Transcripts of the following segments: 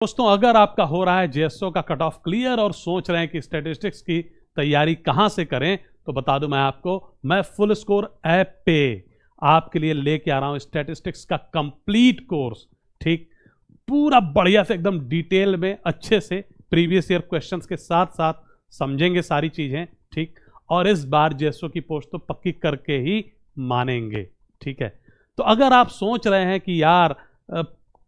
दोस्तों, अगर आपका हो रहा है जेएसओ का कट ऑफ क्लियर और सोच रहे हैं कि स्टैटिस्टिक्स की तैयारी कहां से करें, तो बता दूं मैं फुल स्कोर ऐप पे आपके लिए लेके आ रहा हूं स्टैटिस्टिक्स का कंप्लीट कोर्स। ठीक, पूरा बढ़िया से एकदम डिटेल में अच्छे से प्रीवियस ईयर क्वेश्चंस के साथ साथ समझेंगे सारी चीजें। ठीक, और इस बार जेएसओ की पोस्ट तो पक्की करके ही मानेंगे। ठीक है, तो अगर आप सोच रहे हैं कि यार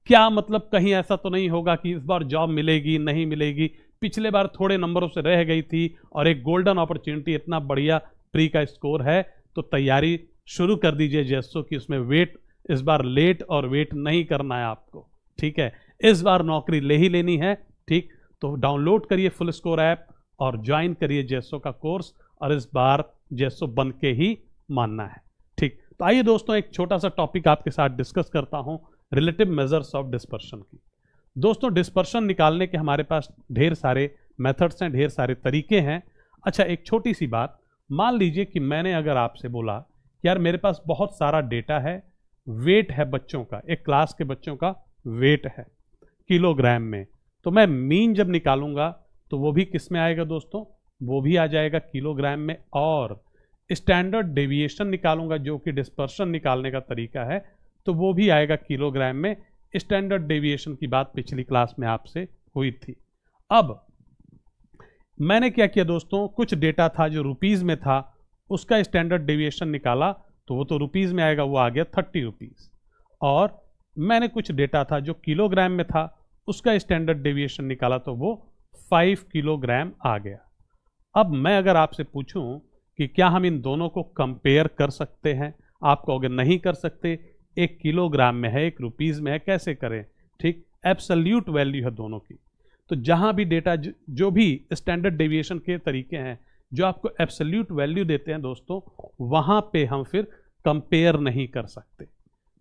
क्या मतलब कहीं ऐसा तो नहीं होगा कि इस बार जॉब मिलेगी नहीं मिलेगी, पिछले बार थोड़े नंबरों से रह गई थी और एक गोल्डन अपॉर्चुनिटी, इतना बढ़िया प्री का स्कोर है, तो तैयारी शुरू कर दीजिए जेएसओ की। उसमें वेट इस बार लेट और वेट नहीं करना है आपको। ठीक है, इस बार नौकरी ले ही लेनी है। ठीक, तो डाउनलोड करिए फुल स्कोर ऐप और ज्वाइन करिए जेएसओ का कोर्स, और इस बार जेएसओ बन के ही मानना है। ठीक, तो आइए दोस्तों, एक छोटा सा टॉपिक आपके साथ डिस्कस करता हूं, रिलेटिव मेजर्स ऑफ डिस्पर्शन की। दोस्तों, डिस्पर्शन निकालने के हमारे पास ढेर सारे मेथड्स हैं, ढेर सारे तरीके हैं। अच्छा, एक छोटी सी बात, मान लीजिए कि मैंने अगर आपसे बोला कि यार मेरे पास बहुत सारा डेटा है, वेट है बच्चों का, एक क्लास के बच्चों का वेट है किलोग्राम में, तो मैं मीन जब निकालूंगा तो वो भी किस में आएगा दोस्तों, वो भी आ जाएगा किलोग्राम में, और स्टैंडर्ड डेविएशन निकालूंगा जो कि डिस्पर्शन निकालने का तरीका है, तो वो भी आएगा किलोग्राम में। स्टैंडर्ड डेविएशन की बात पिछली क्लास में आपसे हुई थी। अब मैंने क्या किया दोस्तों, कुछ डेटा था जो रुपीज में था, उसका स्टैंडर्ड डेविएशन निकाला तो वो तो रुपीज में आएगा, वो आ गया 30 रुपीज। और मैंने कुछ डेटा था जो किलोग्राम में था, उसका स्टैंडर्ड डेविएशन निकाला तो वो 5 किलोग्राम आ गया। अब मैं अगर आपसे पूछूं कि क्या हम इन दोनों को कंपेयर कर सकते हैं, आप कहोगे नहीं कर सकते, एक किलोग्राम में है एक रुपीज में है, कैसे करें। ठीक, एब्सोल्यूट वैल्यू है दोनों की, तो जहां भी डेटा जो भी स्टैंडर्ड डेविएशन के तरीके हैं जो आपको एब्सोल्यूट वैल्यू देते हैं दोस्तों, वहां पे हम फिर कंपेयर नहीं कर सकते।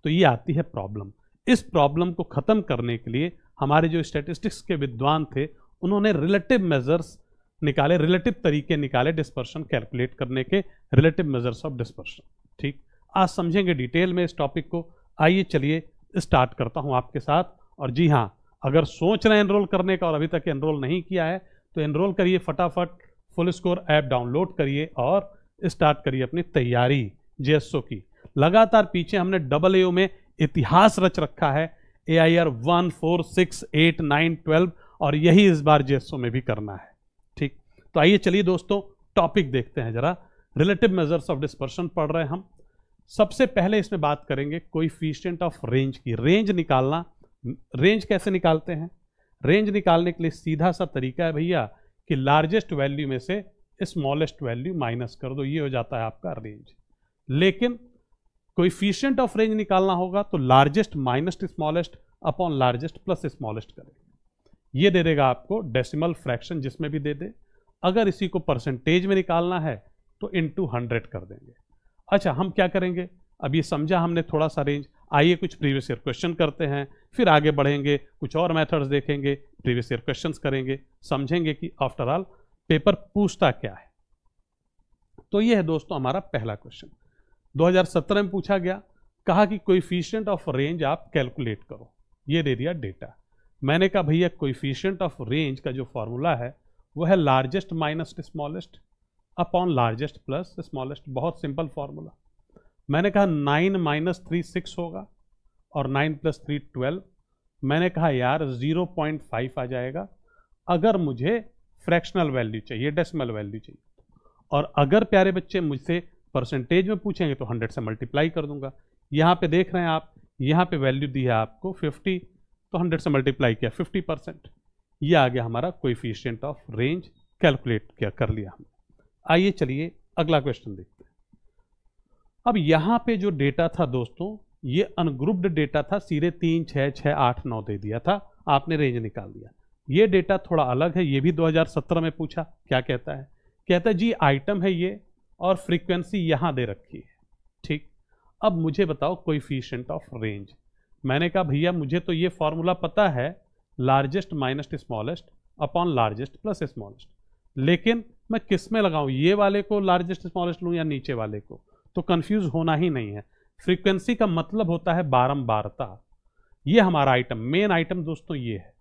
तो ये आती है प्रॉब्लम। इस प्रॉब्लम को खत्म करने के लिए हमारे जो स्टैटिस्टिक्स के विद्वान थे, उन्होंने रिलेटिव मेजर्स निकाले, रिलेटिव तरीके निकाले डिस्पर्शन कैलकुलेट करने के, रिलेटिव मेजर्स ऑफ डिस्पर्शन। ठीक, आज समझेंगे डिटेल में इस टॉपिक को। आइए चलिए स्टार्ट करता हूं आपके साथ। और जी हां, अगर सोच रहे हैं एनरोल करने का और अभी तक एनरोल नहीं किया है तो एनरोल करिए फटाफट, फुल स्कोर ऐप डाउनलोड करिए और स्टार्ट करिए अपनी तैयारी जेएसओ की। लगातार पीछे हमने AAO में इतिहास रच रखा है, AIR 1, 4, 6, 8, 9, 12, और यही इस बार जेएसओ में भी करना है। ठीक, तो आइए चलिए दोस्तों टॉपिक देखते हैं जरा। रिलेटिव मेजर्स ऑफ डिस्पर्शन पढ़ रहे हैं हम। सबसे पहले इसमें बात करेंगे कोएफिशिएंट ऑफ रेंज की। रेंज निकालना, रेंज कैसे निकालते हैं? रेंज निकालने के लिए सीधा सा तरीका है भैया कि लार्जेस्ट वैल्यू में से स्मॉलेस्ट वैल्यू माइनस कर दो, ये हो जाता है आपका रेंज। लेकिन कोएफिशिएंट ऑफ रेंज निकालना होगा तो largest minus smallest upon largest plus smallest करेंगे। ये दे देगा आपको डेसिमल फ्रैक्शन जिसमें भी दे दे। अगर इसी को परसेंटेज में निकालना है तो इनटू 100 कर देंगे। अच्छा, हम क्या करेंगे, अब ये समझा हमने थोड़ा सा रेंज। आइए कुछ प्रीवियस ईयर क्वेश्चन करते हैं, फिर आगे बढ़ेंगे, कुछ और मेथड्स देखेंगे, प्रीवियस ईयर क्वेश्चंस करेंगे, समझेंगे कि आफ्टर ऑल पेपर पूछता क्या है। तो ये है दोस्तों हमारा पहला क्वेश्चन, 2017 में पूछा गया। कहा कि कोएफिशिएंट ऑफ रेंज आप कैलकुलेट करो। ये दे दिया डेटा। मैंने कहा भैया कोएफिशिएंट ऑफ रेंज का जो फॉर्मूला है वो है largest minus smallest upon largest plus smallest. बहुत सिंपल फॉर्मूला। मैंने कहा 9 - 3 6 होगा और 9 + 3 12। मैंने कहा यार 0.5 आ जाएगा अगर मुझे फ्रैक्शनल वैल्यू चाहिए, डेसिमल वैल्यू चाहिए। और अगर प्यारे बच्चे मुझसे परसेंटेज में पूछेंगे तो 100 से मल्टीप्लाई कर दूंगा। यहाँ पे देख रहे हैं आप, यहाँ पे वैल्यू दी है आपको 50, तो 100 से मल्टीप्लाई किया 50%। ये आ गया हमारा कोएफिशिएंट ऑफ रेंज, कैलकुलेट किया, कर लिया हमने। आइए चलिए अगला क्वेश्चन देखते हैं। अब यहां पे जो डेटा था दोस्तों, ये अनग्रुप्ड डेटा था, सीधे 3, 6, 6, 8, 9 दे दिया था, आपने रेंज निकाल दिया। ये डेटा थोड़ा अलग है, ये भी 2017 में पूछा। क्या कहता है? कहता है जी आइटम है ये और फ्रीक्वेंसी यहां दे रखी है। ठीक, अब मुझे बताओ कोएफिशिएंट ऑफ रेंज। मैंने कहा भैया मुझे तो ये फॉर्मूला पता है, largest minus smallest upon largest plus smallest, लेकिन मैं किस में लगाऊं, ये वाले को लार्जेस्ट स्मॉलेस्ट लूं या नीचे वाले को? तो कंफ्यूज होना ही नहीं है। फ्रीक्वेंसी का मतलब होता है बारंबारता। ये हमारा आइटम, मेन आइटम दोस्तों ये है।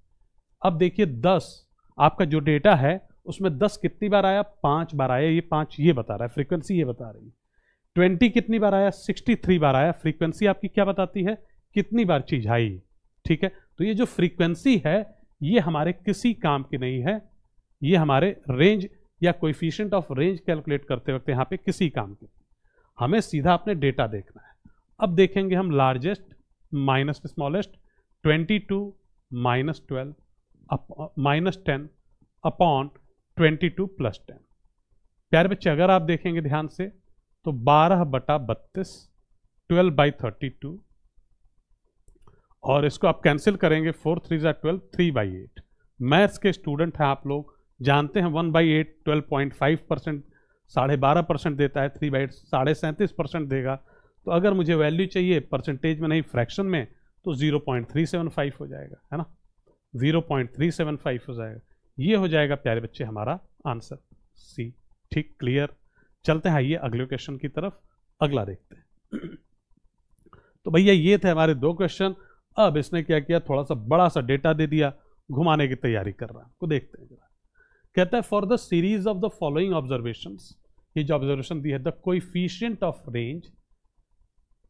अब देखिए 10 आपका जो डेटा है उसमें 10 कितनी बार आया, 5 बार आया, ये 5 ये बता रहा है, फ्रीक्वेंसी ये बता रही है। 20 कितनी बार आया, 63 बार आया, फ्रीक्वेंसी आपकी क्या बताती है, कितनी बार चीज आई। ठीक है, तो ये जो फ्रीक्वेंसी है ये हमारे किसी काम की नहीं है, ये हमारे रेंज या कोएफिशिएंट ऑफ रेंज कैलकुलेट करते वक्त यहाँ पे किसी काम की, हमें सीधा अपने डेटा देखना है। अब देखेंगे हम largest minus smallest, 22 minus 12 minus 10 upon 22 plus 10। प्यारे बच्चे अगर आप देखेंगे ध्यान से तो 12/32, 12/32, और इसको आप कैंसिल करेंगे, 4 3 12, 3/8। मैथ्स के स्टूडेंट हैं आप लोग, जानते हैं 1/8 12.5%, 12.5% देता है, 3/8 37.5% देगा। तो अगर मुझे वैल्यू चाहिए परसेंटेज में नहीं फ्रैक्शन में तो 0.375 हो जाएगा, है ना, 0.375 हो जाएगा। ये हो जाएगा प्यारे बच्चे हमारा आंसर सी। ठीक, क्लियर। चलते हैं आइए अगले क्वेश्चन की तरफ, अगला देखते हैं। तो भैया ये थे हमारे 2 क्वेश्चन। अब इसने क्या किया, थोड़ा सा बड़ा सा डेटा दे दिया, घुमाने की तैयारी कर रहा है, को देखते हैं जरा। कहता है for the series of the following observations, ये जो ऑब्जर्वेशन दी है, the coefficient of range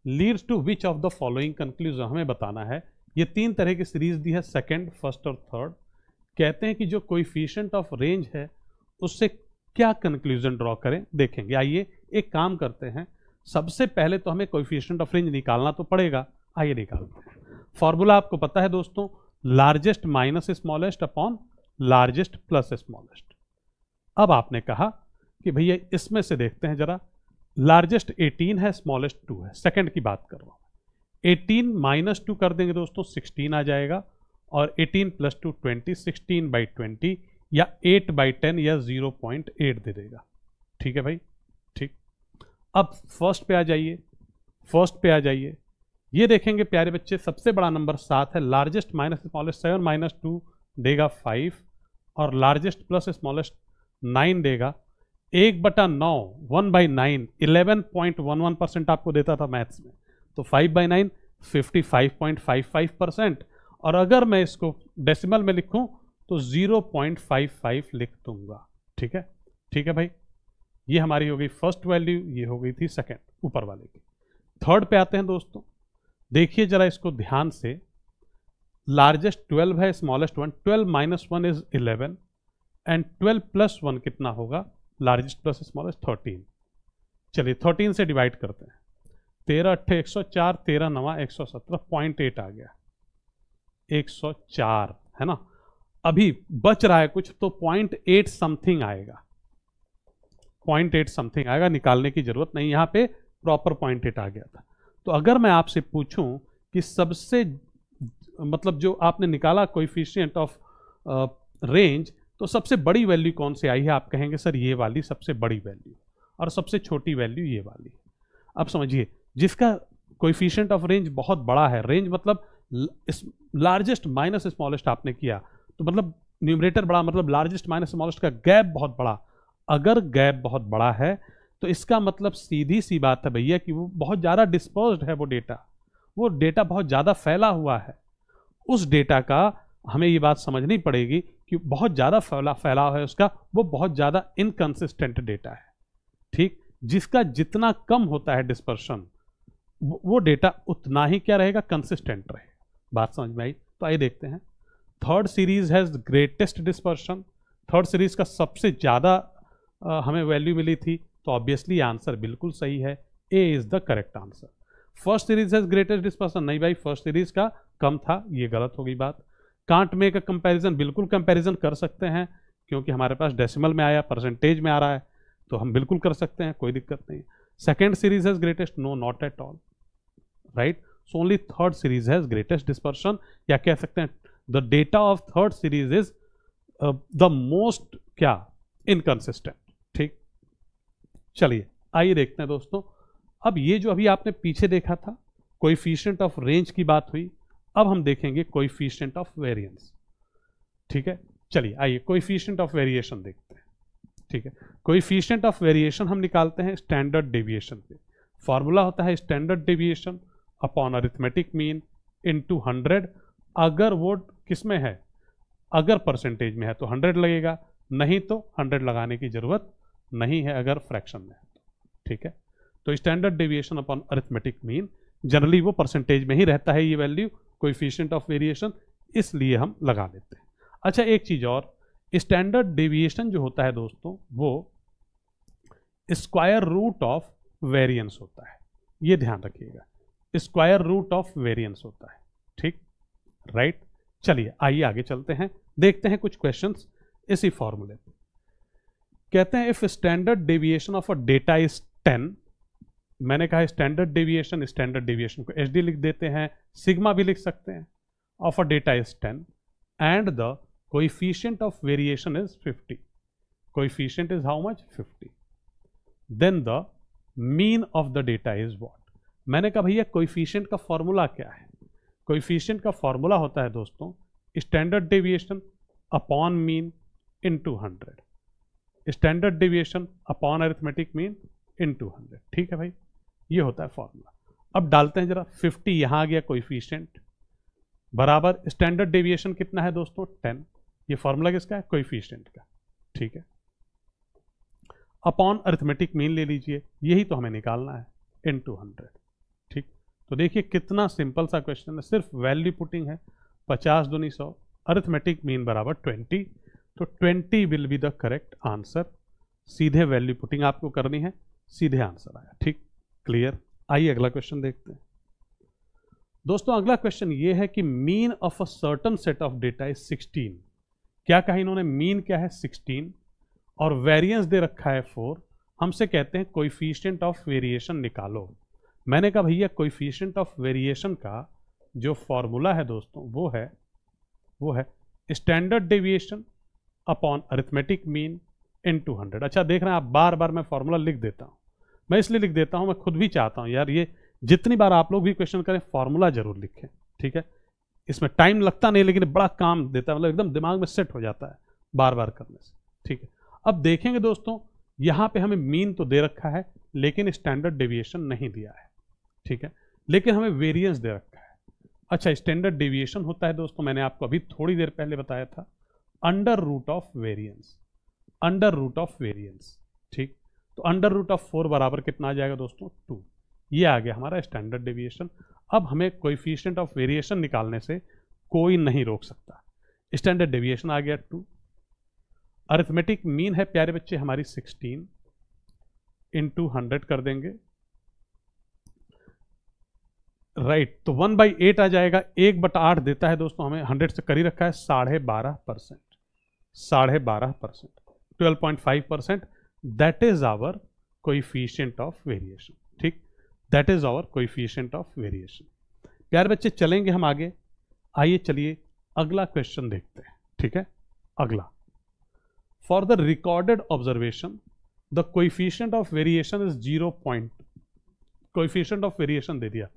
leads to which of the following conclusion, हमें बताना है। ये 3 तरह की सीरीज दी है, सेकंड, फर्स्ट और थर्ड। कहते हैं कि जो कोएफिशिएंट ऑफ रेंज है उससे क्या कंक्लूजन ड्रॉ करें, देखेंगे। आइए एक काम करते हैं, सबसे पहले तो हमें कोएफिशिएंट ऑफ रेंज निकालना तो पड़ेगा, आइए निकालते हैं। फॉर्मूला आपको पता है दोस्तों, largest minus smallest upon largest plus smallest. अब आपने कहा कि भैया इसमें से देखते हैं जरा, लार्जेस्ट 18 है, स्मॉलेस्ट 2 है, सेकंड की बात कर रहा हूं। 18 माइनस 2 कर देंगे दोस्तों, 16 आ जाएगा, और 18 प्लस 2 20, 16/20 या 8/10 या 0.8 दे देगा। ठीक है भाई, ठीक। अब फर्स्ट पे आ जाइए, फर्स्ट पे आ जाइए, ये देखेंगे प्यारे बच्चे सबसे बड़ा नंबर 7 है, लार्जेस्ट माइनस स्मॉलेस्ट 7 माइनस 2 देगा 5, और लार्जेस्ट प्लस स्मॉलेस्ट 9 देगा। 1/9 1/9 11.11% आपको देता था मैथ्स में, तो 5/9 55.55%, और अगर मैं इसको डेसिमल में लिखूं तो 0.55 लिख दूंगा। ठीक है, ठीक है भाई, ये हमारी हो गई फर्स्ट वैल्यू, ये हो गई थी सेकंड ऊपर वाले की। थर्ड पे आते हैं दोस्तों, देखिए जरा इसको ध्यान से, लार्जेस्ट 12 है, smallest 1, 12 minus 1 is 11, and 12 plus 1 कितना होगा, लार्जेस्ट प्लस स्मॉलेस्ट 13। चलिए 13 से डिवाइड करते हैं, 13 8 104, 13 9 117, 0.8 आ गया, 104 है ना। अभी बच रहा है कुछ, तो 0.8 समथिंग आएगा, 0.8 समथिंग आएगा, निकालने की जरूरत नहीं, यहां पे प्रॉपर 0.8 आ गया था। तो अगर मैं आपसे पूछूं कि सबसे मतलब जो आपने निकाला कोएफिशिएंट ऑफ रेंज, तो सबसे बड़ी वैल्यू कौन सी आई है, आप कहेंगे सर ये वाली सबसे बड़ी वैल्यू, और सबसे छोटी वैल्यू ये वाली। अब समझिए, जिसका कोएफिशिएंट ऑफ रेंज बहुत बड़ा है, रेंज मतलब लार्जेस्ट माइनस स्मॉलेस्ट आपने किया, तो मतलब न्यूमरेटर बड़ा, मतलब लार्जेस्ट माइनस स्मॉलेस्ट का गैप बहुत बड़ा। अगर गैप बहुत बड़ा है तो इसका मतलब सीधी सी बात है भैया कि वो बहुत ज़्यादा डिस्पर्स्ड है, वो डेटा बहुत ज़्यादा फैला हुआ है। उस डेटा का हमें ये बात समझनी पड़ेगी कि बहुत ज़्यादा फैलाव है उसका, वो बहुत ज़्यादा इनकंसिस्टेंट डेटा है। ठीक, जिसका जितना कम होता है डिस्पर्शन, वो डेटा उतना ही क्या रहेगा, कंसिस्टेंट रहेगा। बात समझ में आई? तो आइए देखते हैं। Third series has greatest dispersion, third series का सबसे ज़्यादा हमें वैल्यू मिली थी, तो ऑब्वियसली आंसर बिल्कुल सही है, A is the correct answer. First series has greatest dispersion, नहीं भाई, फर्स्ट सीरीज का कम था, ये गलत हो गई बात। कांट मेक अ कंपैरिजन, बिल्कुल कंपैरिजन कर सकते हैं, क्योंकि हमारे पास डेसिमल में आया, परसेंटेज में आ रहा है, तो हम बिल्कुल कर सकते हैं, कोई दिक्कत नहीं। Second series has greatest, no not at all, right. So only third series has greatest dispersion, या कह सकते हैं the data of third series is the most क्या, इनकंसिस्टेंट। ठीक, चलिए आइए देखते हैं दोस्तों। अब ये जो अभी आपने पीछे देखा था, कोएफिशिएंट ऑफ रेंज की बात हुई, अब हम देखेंगे कोएफिशिएंट ऑफ वेरिएंस। ठीक है, चलिए आइए कोएफिशिएंट ऑफ वेरिएशन देखते हैं। ठीक है, कोएफिशिएंट ऑफ वेरिएशन हम निकालते हैं स्टैंडर्ड डेविएशन पे। फॉर्मूला होता है standard deviation upon arithmetic mean into 100। अगर वो किस में है, अगर परसेंटेज में है तो 100 लगेगा, नहीं तो 100 लगाने की जरूरत नहीं है अगर फ्रैक्शन में है तो। ठीक है, तो standard deviation upon arithmetic mean generally वो परसेंटेज में ही रहता है ये वैल्यू, कोएफिशिएंट ऑफ वेरिएशन, इसलिए हम लगा लेते हैं। अच्छा एक चीज और, स्टैंडर्ड डेविएशन जो होता है दोस्तों वो स्क्वायर रूट ऑफ वेरिएंस होता है, ये ध्यान रखिएगा, स्क्वायर रूट ऑफ वेरिएंस होता है। ठीक, राइट। चलिए आइए आगे चलते हैं, देखते हैं कुछ क्वेश्चंस इसी फॉर्मूले पे। कहते हैं if standard deviation of a data is 10, मैंने कहा स्टैंडर्ड डेविएशन को एचडी लिख देते हैं, सिग्मा भी लिख सकते हैं, of a data is 10 and the coefficient of variation is 50, coefficient is how much 50, then the mean of the data is what. मैंने कहा भैया कोएफिशिएंट का फॉर्मूला क्या है? कोएफिशिएंट का फॉर्मूला होता है दोस्तों standard deviation upon mean into 100, standard deviation upon arithmetic mean into 100। ठीक है भाई, ये होता है फॉर्मूला। अब डालते हैं जरा, 50 यहां आ गया कोएफिशिएंट बराबर स्टैंडर्ड डेविएशन कितना है दोस्तों 10, ये फॉर्मूला किसका है? कोएफिशिएंट का। ठीक है, अपॉन अरिथमेटिक मीन ले लीजिए, यही तो हमें निकालना है, इनटू 100। ठीक, तो देखिए कितना सिंपल सा क्वेश्चन है, सिर्फ वैल्यू पुटिंग है, 50 दूनी 100, अरिथमेटिक मीन बराबर 20, तो 20 will be the correct answer. सीधे वैल्यू पुटिंग आपको करनी है, सीधे आंसर आया। ठीक, क्लियर। आइए अगला क्वेश्चन देखते हैं दोस्तों। अगला क्वेश्चन ये है कि mean of a certain set of data is 16। क्या कहा इन्होंने? मीन क्या है 16 और वेरिएंस दे रखा है 4। हमसे कहते हैं कोएफिशिएंट ऑफ वेरिएशन निकालो। मैंने कहा भैया कोएफिशिएंट ऑफ वेरिएशन का जो फॉर्मूला है दोस्तों वो है standard deviation upon arithmetic mean into 100। अच्छा देख रहे हैं आप, बार बार मैं फॉर्मूला लिख देता हूं, मैं इसलिए लिख देता हूं, मैं खुद भी चाहता हूं यार ये जितनी बार आप लोग भी क्वेश्चन करें फॉर्मूला जरूर लिखें। ठीक है, इसमें टाइम लगता नहीं लेकिन बड़ा काम देता है, मतलब एकदम दिमाग में सेट हो जाता है बार बार करने से। ठीक है, अब देखेंगे दोस्तों यहां पे हमें मीन तो दे रखा है लेकिन स्टैंडर्ड डेविएशन नहीं दिया है। ठीक है, लेकिन हमें वेरिएंस दे रखा है। अच्छा, स्टैंडर्ड डेविएशन होता है दोस्तों, मैंने आपको अभी थोड़ी देर पहले बताया था, under root of variance, under root of variance. ठीक, तो अंडर रूट ऑफ 4 बराबर कितना आ जाएगा दोस्तों 2, ये आ गया हमारा स्टैंडर्ड डेविएशन। अब हमें कोएफिशिएंट ऑफ वेरिएशन निकालने से कोई नहीं रोक सकता। स्टैंडर्ड डेविएशन आ गया 2, अरिथमेटिक मीन है प्यारे बच्चे हमारी 16, इनटू 100 कर देंगे, राइट। तो 1/8 आ जाएगा, 1/8 देता है दोस्तों हमें, 100 से कर ही रखा है, 12.5%, 12.5%, 12.5%, that is our coefficient of variation. ठीक, that is our coefficient of variation. प्यारे बच्चे चलेंगे हम आगे, आइए चलिए अगला क्वेश्चन देखते हैं। ठीक है, अगला, for the recorded observation the coefficient of variation is 0. Coefficient of variation दे दिया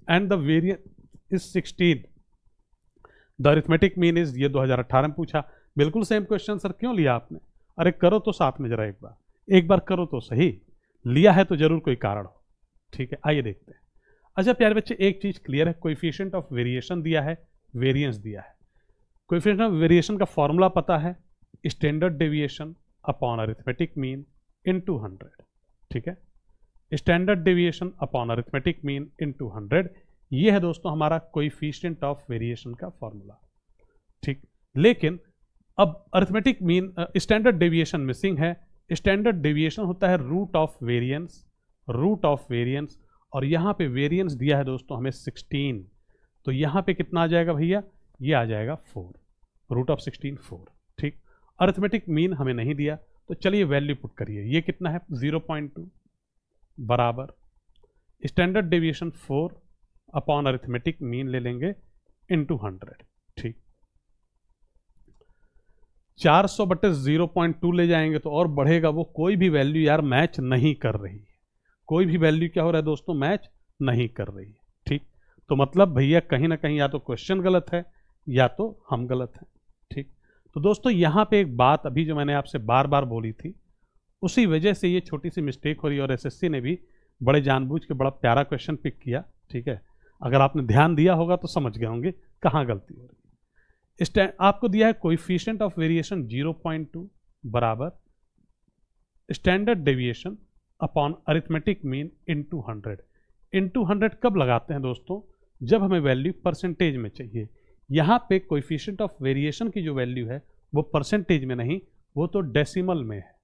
and the variance is 16, the arithmetic mean is, ये 2018 में पूछा, बिल्कुल सेम क्वेश्चन सर क्यों लिया आपने? अरे करो तो साथ में जरा, एक बार करो तो सही, लिया है तो जरूर कोई कारण हो। ठीक है, आइए देखते हैं। अच्छा प्यारे बच्चे एक चीज क्लियर है, कोएफिशिएंट ऑफ वेरिएशन दिया है, वेरिएंस दिया है, कोएफिशिएंट ऑफ वेरिएशन का फॉर्मूला पता है, standard deviation upon arithmetic mean into 100। ठीक है, standard deviation upon arithmetic mean into 100, ये है दोस्तों हमारा कोएफिशिएंट ऑफ वेरिएशन का फॉर्मूला। ठीक, लेकिन अब arithmetic mean, standard deviation missing है। स्टैंडर्ड डेविएशन होता है root of variance, root of variance, और यहां पे वेरिएंस दिया है दोस्तों हमें 16, तो यहां पे कितना आ जाएगा भैया? ये आ जाएगा 4, रूट ऑफ 16 4। ठीक, अरिथमेटिक मीन हमें नहीं दिया, तो चलिए वैल्यू पुट करिए, ये कितना है 0.2 बराबर standard deviation 4 upon arithmetic mean ले लेंगे इनटू 100। ठीक, 400/0.2 ले जाएंगे तो और बढ़ेगा वो, कोई भी वैल्यू यार मैच नहीं कर रही है, कोई भी वैल्यू क्या हो रहा है दोस्तों? मैच नहीं कर रही है। ठीक, तो मतलब भैया कहीं ना कहीं या तो क्वेश्चन गलत है या तो हम गलत हैं। ठीक, तो दोस्तों यहां पे एक बात अभी जो मैंने आपसे बार बार बोली थी, उसी वजह से ये छोटी सी मिस्टेक हो रही है, और एसएससी ने भी बड़े जानबूझ के बड़ा प्यारा क्वेश्चन पिक किया। ठीक है, अगर आपने ध्यान दिया होगा तो समझ गए होंगे कहाँ गलती हो रही आपको दिया है कोएफिशिएंट ऑफ वेरिएशन 0.2 बराबर standard deviation upon arithmetic mean into 100। Into 100 कब लगाते हैं दोस्तों? जब हमें वैल्यू परसेंटेज में चाहिए। यहाँ पे कोएफिशिएंट ऑफ वेरिएशन की जो वैल्यू है वो परसेंटेज में नहीं, वो तो डेसिमल में है।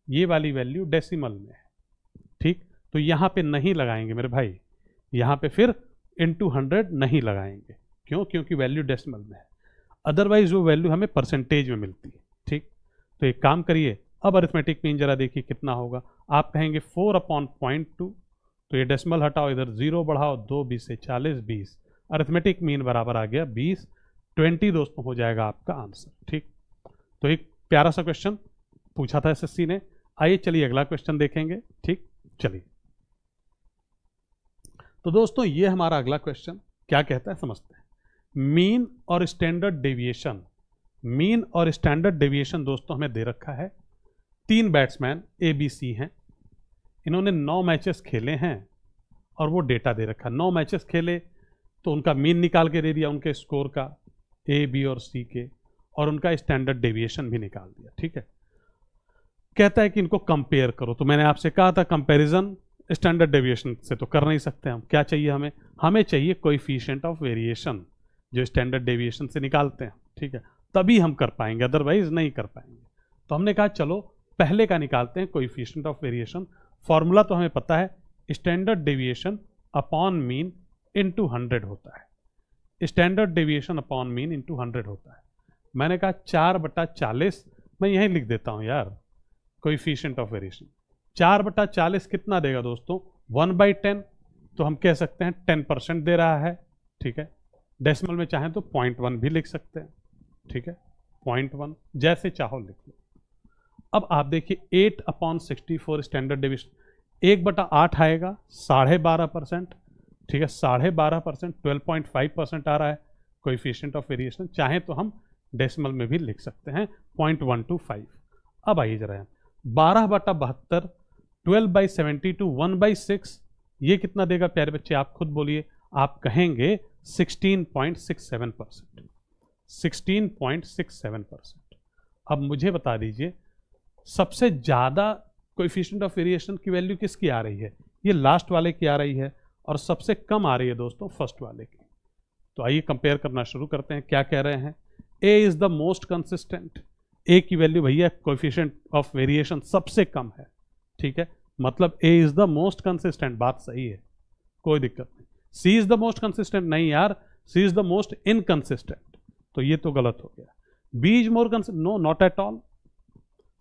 ये वाली वैल्यू डेसिमल में है, ठीक। तो यहाँ पे नहीं लगाएंगे मेरे भाई, यहाँ पे फिर इनटू 100 नहीं लगाएंगे। क्यों? क्योंकि वैल्यू डेसिमल में है। अदरवाइज वो वैल्यू हमें परसेंटेज में मिलती है, ठीक। तो एक काम करिए, अब अरिथमेटिक मीन जरा देखिए कितना होगा। आप कहेंगे 4/0.2, तो ये डेसिमल हटाओ, इधर 0 बढ़ाओ, 2 20 से 40 20, अरिथमेटिक मीन बराबर आ गया 20। 20 दोस्तों हो जाएगा आपका आंसर, ठीक। तो एक प्यारा सा क्वेश्चन पूछा था एसएससी ने। आइए चलिए अगला क्वेश्चन देखेंगे, ठीक। चलिए, तो दोस्तों ये हमारा अगला क्वेश्चन क्या कहता है समझते हैं। मीन और स्टैंडर्ड डेविएशन, मीन और स्टैंडर्ड डेविएशन दोस्तों हमें दे रखा है। 3 बैट्समैन ABC हैं, इन्होंने 9 मैचेस खेले हैं और वो डेटा दे रखा है। 9 मैचेस खेले तो उनका मीन निकाल के दे दिया, उनके स्कोर का A, B और C के, और उनका स्टैंडर्ड डेविएशन भी निकाल दिया, ठीक है। कहता है कि इनको कंपेयर करो। तो मैंने आपसे कहा था कंपैरिजन स्टैंडर्ड डेविएशन से तो कर नहीं सकते हम। क्या चाहिए हमें? हमें चाहिए कोएफिशिएंट ऑफ वेरिएशन, जो स्टैंडर्ड डेविएशन से निकालते हैं, ठीक है। तभी हम कर पाएंगे, अदरवाइज नहीं कर पाएंगे। तो हमने कहा चलो पहले का निकालते हैं, कोएफिशिएंट ऑफ वेरिएशन। फॉर्मूला तो हमें पता है, standard deviation upon mean into 100 होता है। Standard deviation upon mean into 100 होता है। मैंने कहा 4/40, मैं यहीं लिख देता हूं यार, कोएफिशिएंट ऑफ वेरिएशन 4/40 कितना देगा दोस्तों? 1/10। तो हम कह सकते हैं 10% दे रहा है, ठीक है। डेसिमल में चाहें तो 0.1 भी लिख सकते हैं, ठीक है। 0.1 जैसे चाहो लिख लो। अब आप देखिए 8/64 स्टैंडर्ड डेविएशन, 1/8 आएगा 12.5%, ठीक है। 12.5%, 12.5% आ रहा है कोएफिशिएंट ऑफ वेरिएशन। चाहे तो हम डेसिमल में भी लिख सकते हैं 0.125। अब आइए जरा 12/72, 12/72, 1/6, ये कितना देगा प्यारे बच्चे? आप खुद बोलिए। आप कहेंगे 16.67%, 16.67%। अब मुझे बता दीजिए सबसे ज्यादा कोएफिशिएंट ऑफ वेरिएशन की वैल्यू किसकी आ रही है? ये लास्ट वाले की आ रही है, और सबसे कम आ रही है दोस्तों फर्स्ट वाले की। तो आइए कंपेयर करना शुरू करते हैं। क्या कह रहे हैं? ए इज द मोस्ट कंसिस्टेंट। ए की वैल्यू भैया कोएफिशिएंट ऑफ वेरिएशन सबसे कम है, ठीक है। मतलब A is the most consistent, बात सही है, कोई दिक्कत नहीं। C is the most consistent, नहीं यार, C is the most inconsistent, तो ये तो गलत हो गया। B is more consistent, no not at all.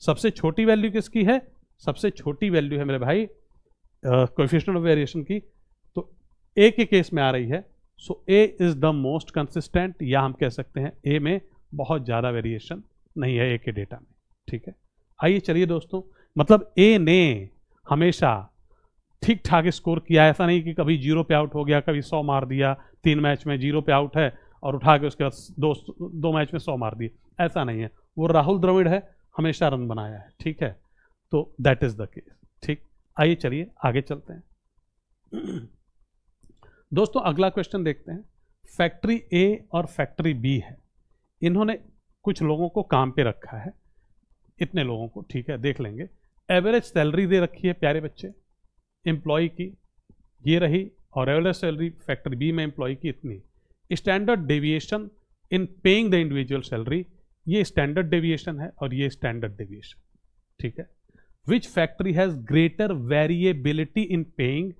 सबसे छोटी वैल्यू किसकी है? सबसे छोटी वैल्यू है मेरे भाई कोएफिशिएंट ऑफ वेरिएशन की, तो ए के केस में आ रही है। सो ए इज द मोस्ट कंसिस्टेंट, या हम कह सकते हैं ए में बहुत ज्यादा वेरिएशन नहीं है ए के डेटा में, ठीक है। आइए चलिए दोस्तों, मतलब ए ने हमेशा ठीक ठाक स्कोर किया, ऐसा नहीं कि कभी 0 पे आउट हो गया, कभी 100 मार दिया, 3 मैच में 0 पे आउट है और उठा के उसके बाद दो मैच में 100 मार दिए, ऐसा नहीं है। वो राहुल द्रविड़ है, हमेशा रन बनाया है, ठीक है। तो दैट इज द केस, ठीक। आइए चलिए आगे चलते हैं दोस्तों। अगला क्वेश्चन देखते हैं। फैक्ट्री ए और फैक्ट्री बी है, इन्होंने कुछ लोगों को काम पे रखा है, इतने लोगों को, ठीक है, देख लेंगे। एवरेज सैलरी दे रखी है प्यारे बच्चे एम्प्लॉय की, ये रही, और एवरेज सैलरी फैक्ट्री बी में एम्प्लॉय की इतनी। Standard deviation in paying the individual salary, ये स्टैंडर्ड डेविएशन है और ये स्टैंडर्ड डेविएशन, ठीक है। Which factory has greater variability in paying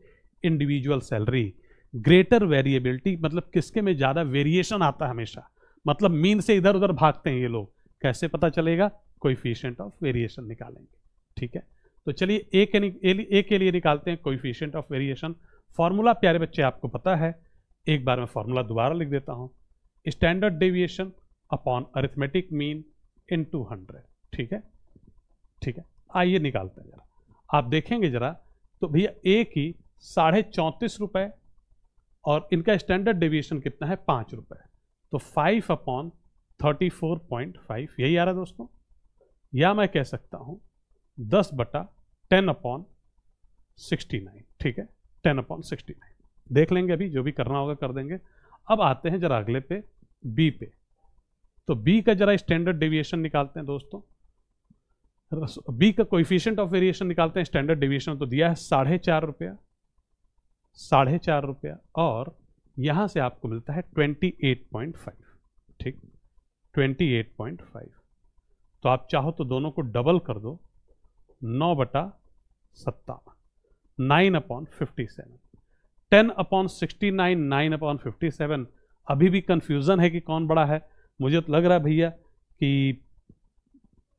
individual salary. Greater variability मतलब किसके में ज्यादा वेरिएशन आता है हमेशा, मतलब मीन से इधर उधर भागते हैं ये लोग। कैसे पता चलेगा? कोएफिशिएंट ऑफ वेरिएशन निकालेंगे, ठीक है। तो चलिए ए के लिए निकालते हैं कोएफिशिएंट ऑफ वेरिएशन। फॉर्मूला प्यारे बच्चे आपको पता है, एक बार मैं फॉर्मूला दोबारा लिख देता हूं। Standard deviation upon arithmetic mean into 100, ठीक है, ठीक है। आइए निकालते हैं जरा, आप देखेंगे जरा, तो भैया ए की 34.5 रुपए और इनका स्टैंडर्ड डेविएशन कितना है? 5 रुपए, तो 5/34.5 यही आ रहा है दोस्तों। या मैं कह सकता हूं 10/10/69, ठीक है, 10/69। देख लेंगे, अभी जो भी करना होगा कर देंगे। अब आते हैं जरा अगले पे, बी पे। तो बी का जरा स्टैंडर्ड डेविएशन निकालते हैं दोस्तों। बी का कोएफिशिएंट ऑफ वेरिएशन निकालते हैं। स्टैंडर्ड डेविएशन तो दिया है 4.5 रुपया, 4.5 रुपया, और यहां से आपको मिलता है 28.5। ठीक, 28.5। तो आप चाहो तो दोनों को डबल कर दो, 9/57, 9/57, 10/69, 9/57। अभी भी कंफ्यूजन है कि कौन बड़ा है। मुझे तो लग रहा है भैया कि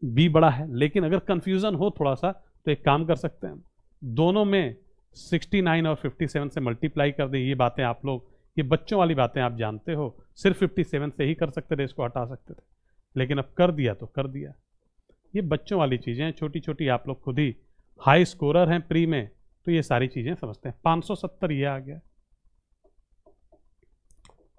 बी बड़ा है, लेकिन अगर कंफ्यूजन हो थोड़ा सा तो एक काम कर सकते हैं, दोनों में 69 और 57 से मल्टीप्लाई कर दें। ये बातें आप लोग, ये बच्चों वाली बातें आप जानते हो, सिर्फ 57 से ही कर सकते थे, इसको हटा सकते थे, लेकिन अब कर दिया तो कर दिया। ये बच्चों वाली चीज़ें हैं, छोटी छोटी, आप लोग खुद ही हाई स्कोरर हैं प्री में, तो ये सारी चीज़ें समझते हैं। 570 ये आ गया,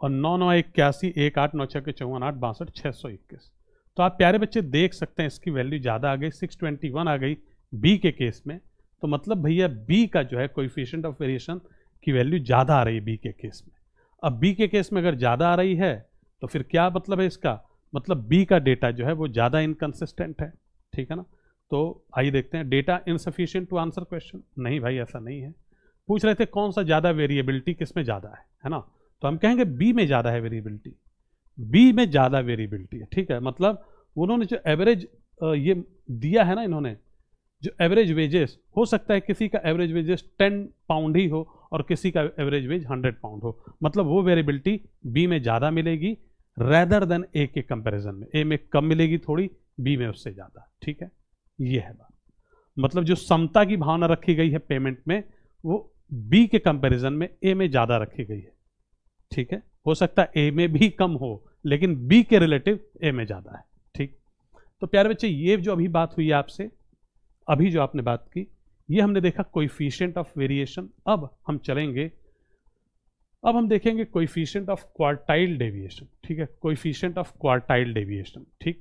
और 9 9 81, 1 8 9 6 54 8 62 621। तो आप प्यारे बच्चे देख सकते हैं इसकी वैल्यू ज़्यादा आ गई, 621 आ गई बी के केस में। तो मतलब भैया बी का जो है कोएफिशिएंट ऑफ वेरिएशन की वैल्यू ज़्यादा आ रही है बी के केस में। अब बी के केस में अगर ज़्यादा आ रही है तो फिर क्या मतलब है इसका? मतलब बी का डेटा जो है वो ज़्यादा इनकंसिस्टेंट है। ठीक है ना? तो आइए देखते हैं, data insufficient to answer question. नहीं भाई, ऐसा नहीं है। पूछ रहे थे कौन सा ज़्यादा वेरिएबिलिटी किस में ज़्यादा है ना? तो हम कहेंगे बी में ज़्यादा है वेरिएबिलिटी, बी में ज़्यादा वेरिएबिलिटी है। ठीक है, मतलब उन्होंने जो एवरेज ये दिया है ना, इन्होंने जो एवरेज वेजेस, हो सकता है किसी का एवरेज वेजेस 10 पाउंड ही हो और किसी का एवरेज वेज 100 पाउंड हो, मतलब वो वेरिएबिलिटी बी में ज़्यादा मिलेगी रेदर देन ए के कंपैरिजन में। ए में कम मिलेगी थोड़ी, बी में उससे ज़्यादा। ठीक है, ये है बात। मतलब जो समता की भावना रखी गई है पेमेंट में, वो बी के कंपैरिजन में ए में ज़्यादा रखी गई है। ठीक है, हो सकता है ए में भी कम हो, लेकिन बी के रिलेटिव ए में ज़्यादा है। ठीक, तो प्यारे बच्चे ये जो अभी बात हुई आपसे, अभी जो आपने बात की, ये हमने देखा कोएफिशिएंट ऑफ वेरिएशन। अब हम चलेंगे, अब हम देखेंगे कोएफिशिएंट ऑफ क्वार्टाइल डेविएशन। ठीक है, कोएफिशिएंट ऑफ क्वार्टाइल डेविएशन। ठीक,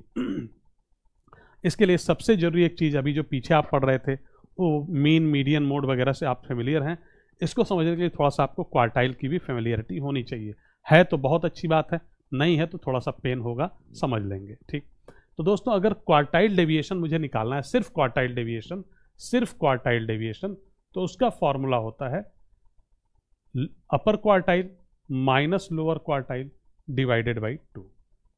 इसके लिए सबसे जरूरी एक चीज़, अभी जो पीछे आप पढ़ रहे थे वो मीन, मीडियन, मोड वगैरह से आप फेमिलियर हैं, इसको समझने के लिए थोड़ा सा आपको क्वार्टाइल की भी फेमिलियरिटी होनी चाहिए। है तो बहुत अच्छी बात है, नहीं है तो थोड़ा सा पेन होगा, समझ लेंगे। ठीक, तो दोस्तों अगर क्वार्टाइल डेविएशन मुझे निकालना है, सिर्फ क्वार्टाइल डेविएशन, सिर्फ क्वार्टाइल डेविएशन, तो उसका फॉर्मूला होता है अपर quartile minus lower quartile divided by 2,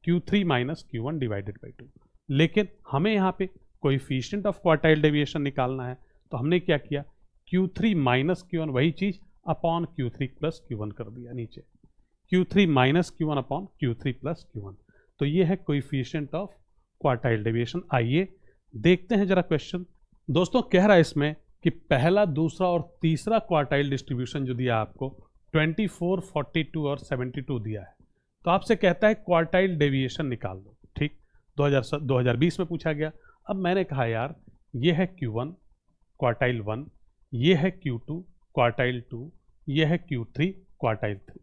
Q3 minus Q1 divided by 2। लेकिन हमें यहाँ पे कोएफिशिएंट ऑफ क्वार्टाइल डेविएशन निकालना है, तो हमने क्या किया, Q3 माइनस Q1 वही चीज अपॉन Q3 प्लस Q1 कर दिया नीचे, Q3 minus Q1 upon Q3 plus Q1। तो ये है कोएफिशिएंट ऑफ क्वार्टाइल डेविएशन। आइए देखते हैं जरा क्वेश्चन। दोस्तों कह रहा है इसमें कि पहला, दूसरा और तीसरा क्वार्टाइल डिस्ट्रीब्यूशन जो दिया आपको 24, 42 और 72 दिया है, तो आपसे कहता है क्वार्टाइल डेविएशन निकाल दो। ठीक, 2020 में पूछा गया। अब मैंने कहा यार ये है Q1 क्वार्टाइल 1, ये है Q2 क्वार्टाइल 2, ये है Q3 क्वार्टाइल 3।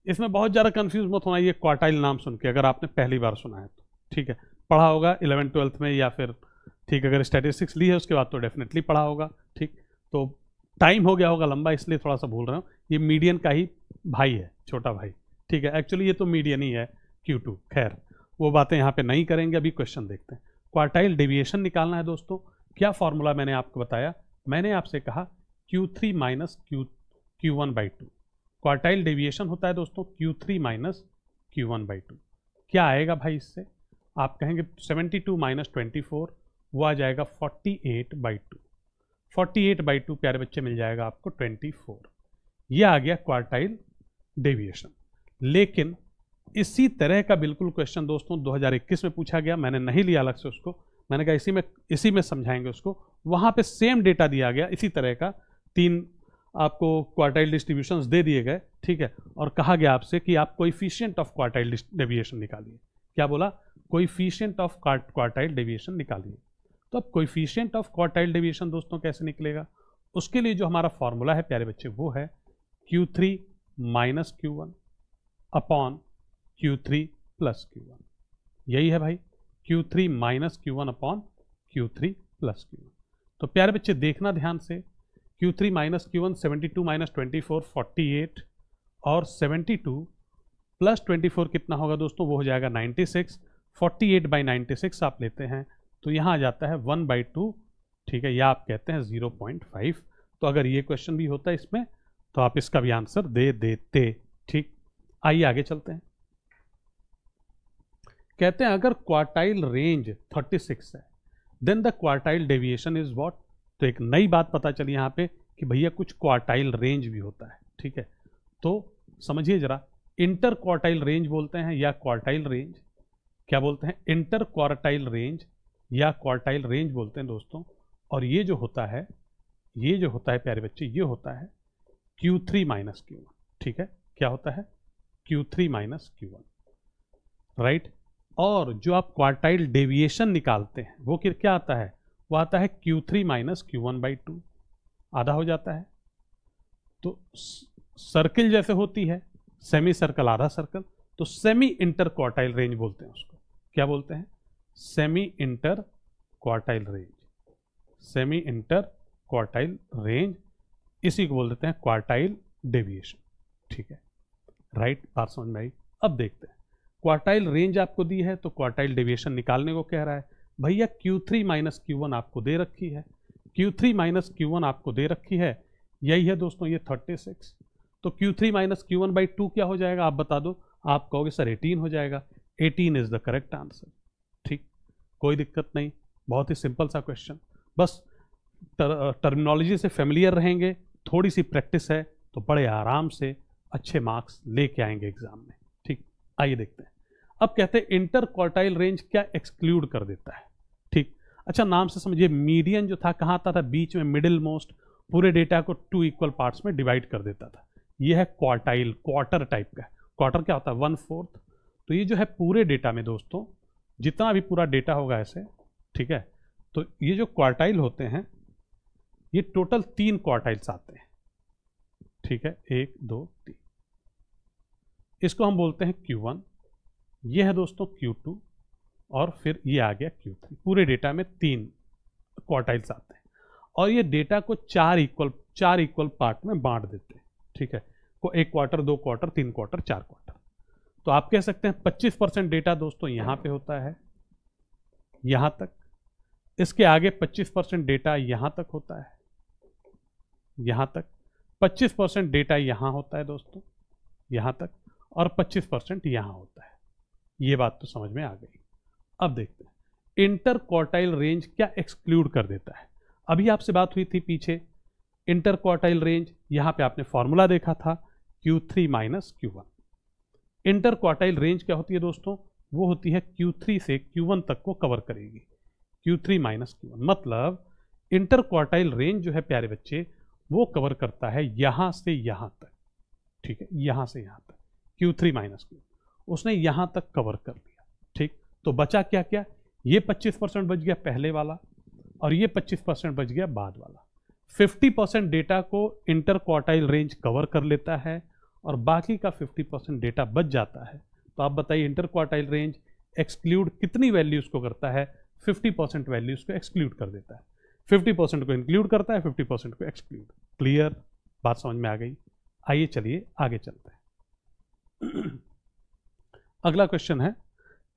इसमें बहुत ज़्यादा कंफ्यूज मत होना ये क्वार्टाइल नाम सुन के, अगर आपने पहली बार सुना है तो। ठीक है, पढ़ा होगा 11th 12th में, या फिर ठीक अगर स्टैटिस्टिक्स ली है उसके बाद तो डेफिनेटली पढ़ा होगा। ठीक, तो टाइम हो गया होगा लंबा, इसलिए थोड़ा सा भूल रहा हूँ। ये मीडियन का ही भाई है, छोटा भाई। ठीक है, एक्चुअली ये तो मीडियन ही है Q2। खैर वो बातें यहाँ पे नहीं करेंगे, अभी क्वेश्चन देखते हैं। क्वार्टाइल डेविएशन निकालना है दोस्तों। क्या फॉर्मूला मैंने आपको बताया? मैंने आपसे कहा Q3 minus Q1 by 2। Quartile deviation होता है दोस्तों Q3 माइनस Q1 बाई 2। क्या आएगा भाई इससे? आप कहेंगे 72 माइनस 24, वो आ जाएगा 48 बाई 2। 48 बाई 2 प्यारे बच्चे मिल जाएगा आपको 24। ये आ गया क्वार्टाइल डेविएशन। लेकिन इसी तरह का बिल्कुल क्वेश्चन दोस्तों 2021 में पूछा गया, मैंने नहीं लिया अलग से उसको, मैंने कहा इसी में समझाएंगे उसको। वहाँ पे सेम डेटा दिया गया, इसी तरह का 3 आपको क्वार्टाइल डिस्ट्रीब्यूशंस दे दिए गए। ठीक है, और कहा गया आपसे कि आप कोएफिशिएंट ऑफ क्वार्टाइल डेविएशन निकालिए। क्या बोला? कोएफिशिएंट ऑफ क्वार्टाइल डेविएशन निकालिए। तो अब कोएफिशिएंट ऑफ क्वार्टाइल डेविएशन दोस्तों कैसे निकलेगा? उसके लिए जो हमारा फॉर्मूला है प्यारे बच्चे वो है Q3 minus Q1 upon Q3 plus Q1। यही है भाई, Q3 minus Q1 upon Q3 plus Q1। तो प्यारे बच्चे देखना ध्यान से, Q3 माइनस Q1 72 माइनस 24 48 और 72 प्लस 24 कितना होगा दोस्तों, वो हो जाएगा 96। 48/96 आप लेते हैं तो यहाँ आ जाता है 1/2, ठीक है, या आप कहते हैं 0.5। तो अगर ये क्वेश्चन भी होता है इसमें तो आप इसका भी आंसर दे देते। ठीक, आइए आगे चलते हैं। कहते हैं अगर क्वार्टाइल रेंज 36 है then the quartile deviation is what. तो एक नई बात पता चली यहाँ पे कि भैया कुछ क्वार्टाइल रेंज भी होता है। ठीक है, तो समझिए जरा, इंटर क्वार्टाइल रेंज बोलते हैं या क्वार्टाइल रेंज, क्या बोलते हैं, इंटर क्वार्टाइल रेंज या क्वार्टाइल रेंज बोलते हैं दोस्तों। और ये जो होता है प्यारे बच्चे, ये होता है Q3 माइनस Q1। ठीक है, क्या होता है, Q3 माइनस Q1, राइट। और जो आप क्वार्टाइल डेविएशन निकालते हैं वो क्या आता है, वो आता है Q3 माइनस Q1/2, आधा हो जाता है। तो सर्किल जैसे होती है, सेमी सर्कल आधा सर्कल, तो सेमी इंटर क्वार्टाइल रेंज बोलते हैं उसको। क्या बोलते हैं, semi inter quartile range, semi inter quartile range, इसी को बोल देते हैं क्वार्टाइल डेविएशन। ठीक है, राइट, बात समझ में आई। अब देखते हैं, क्वार्टाइल रेंज आपको दी है तो क्वार्टाइल डेविएशन निकालने को कह रहा है। भैया Q3 माइनस Q1 आपको दे रखी है, Q3 माइनस Q1 आपको दे रखी है, यही है दोस्तों ये 36। तो Q3 माइनस Q1/2 क्या हो जाएगा, आप बता दो। आप कहोगे सर 18 हो जाएगा। 18 इज द करेक्ट आंसर। ठीक, कोई दिक्कत नहीं, बहुत ही सिंपल सा क्वेश्चन। बस टर्मिनोलॉजी से फेमिलियर रहेंगे, थोड़ी सी प्रैक्टिस है तो बड़े आराम से अच्छे मार्क्स लेके आएंगे एग्जाम में। ठीक, आइए देखते हैं। अब कहते हैं इंटर क्वार्टाइल रेंज क्या एक्सक्लूड कर देता है। ठीक, अच्छा नाम से समझिए, मीडियन जो था कहाँ आता था, बीच में, मिडिल मोस्ट, पूरे डेटा को 2 इक्वल पार्ट्स में डिवाइड कर देता था। ये है क्वार्टाइल, क्वार्टर टाइप का। क्वार्टर क्या होता है, 1/4। तो ये जो है पूरे डेटा में दोस्तों, जितना भी पूरा डेटा होगा ऐसे, ठीक है, तो ये जो क्वार्टाइल होते हैं ये टोटल 3 क्वार्टाइल्स आते हैं। ठीक है, 1 2 3, इसको हम बोलते हैं Q1, ये है दोस्तों Q2, और फिर ये आ गया Q3। पूरे डेटा में 3 क्वार्टाइल्स आते हैं और ये डेटा को 4 इक्वल पार्ट में बांट देते हैं। ठीक है, को 1 क्वार्टर, 2 क्वार्टर, 3 क्वार्टर, 4 क्वार्टर। तो आप कह सकते हैं 25% डेटा दोस्तों यहां पे होता है, यहां तक। इसके आगे 25% डेटा यहां तक होता है, यहां तक। 25% डेटा यहां होता है दोस्तों, यहां तक, और 25% यहां होता है। ये बात तो समझ में आ गई। अब देखते हैं इंटर क्वार्टाइल रेंज क्या एक्सक्लूड कर देता है। अभी आपसे बात हुई थी पीछे, इंटर क्वार्टाइल रेंज, यहां पे आपने फॉर्मूला देखा था Q3 minus Q1। Inter quartile range क्या होती है दोस्तों, वो होती है Q3 से Q1 तक को कवर करेगी। Q3 माइनस Q1 मतलब इंटर क्वार्टाइल रेंज जो है प्यारे बच्चे, वो कवर करता है यहां से यहां तक। ठीक है, यहां से यहां तक Q3 माइनस Q1 उसने यहां तक कवर कर लिया। ठीक, तो बचा क्या क्या, ये 25% बच गया पहले वाला, और ये 25% बच गया बाद वाला। 50% डेटा को इंटर क्वार्टाइल रेंज कवर कर लेता है और बाकी का 50% डेटा बच जाता है। तो आप बताइए इंटर क्वार्टाइल रेंज एक्सक्लूड कितनी वैल्यूज को करता है, 50% वैल्यूज को एक्सक्लूड कर देता है। 50% को इंक्लूड करता है, 50% को एक्सक्लूड। क्लियर, बात समझ में आ गई। आइए चलिए आगे चलते हैं। अगला क्वेश्चन है,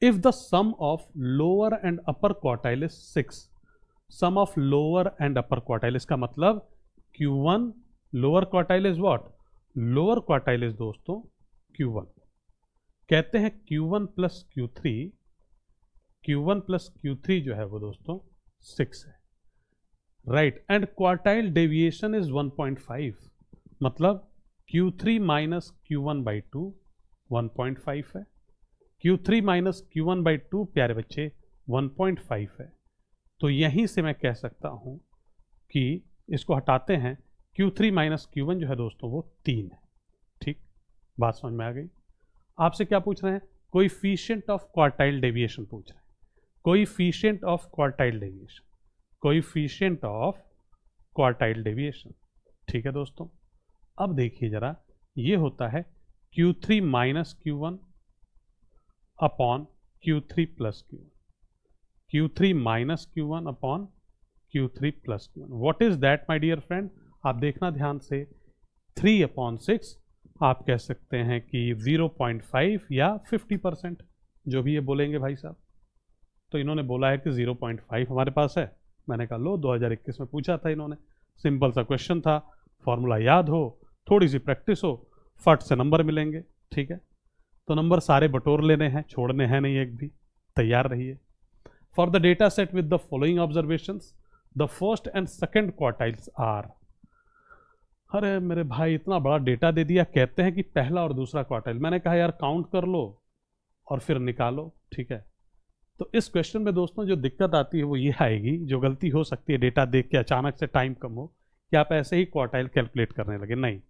if the sum of lower and upper quartile is 6। Sum of lower and upper quartile, इसका मतलब Q1 lower quartile is what, lower quartile is दोस्तों Q1। कहते हैं Q1 plus Q3, Q1 plus Q3 जो है वो दोस्तों 6 है, right. And quartile deviation is 1.5, मतलब Q3 माइनस Q1/2 1.5 है। Q3 माइनस Q1/2 प्यारे बच्चे 1.5 है। तो यहीं से मैं कह सकता हूं कि इसको हटाते हैं, Q3 माइनस Q1 जो है दोस्तों वो 3 है। ठीक, बात समझ में आ गई। आपसे क्या पूछ रहे हैं, कोएफिशिएंट ऑफ क्वार्टाइल डेविएशन पूछ रहे हैं। Coefficient of quartile deviation, coefficient of quartile deviation. ठीक है दोस्तों, अब देखिए जरा, ये होता है Q3 minus Q1 upon Q3 plus Q1, Q3 minus Q1 upon Q3 plus Q1। What is that my dear friend, आप देखना ध्यान से, 3/6 आप कह सकते हैं कि 0.5 या 50%, जो भी ये बोलेंगे भाई साहब। तो इन्होंने बोला है कि 0.5 हमारे पास है। मैंने कहा लो, 2021 में पूछा था इन्होंने, सिंपल सा क्वेश्चन था, फॉर्मूला याद हो, थोड़ी सी प्रैक्टिस हो, फट से नंबर मिलेंगे। ठीक है, तो नंबर सारे बटोर लेने हैं, छोड़ने हैं नहीं एक भी। तैयार रहिए। For the data set with the following observations, the first and second quartiles are. अरे मेरे भाई, इतना बड़ा डेटा दे दिया, कहते हैं कि पहला और दूसरा क्वार्टाइल। मैंने कहा यार काउंट कर लो और फिर निकालो। ठीक है, तो इस क्वेश्चन में दोस्तों जो दिक्कत आती है वो ये आएगी, जो गलती हो सकती है, डेटा देख के अचानक से टाइम कम हो, कि आप ऐसे ही क्वार्टाइल कैलकुलेट करने लगे। नहीं,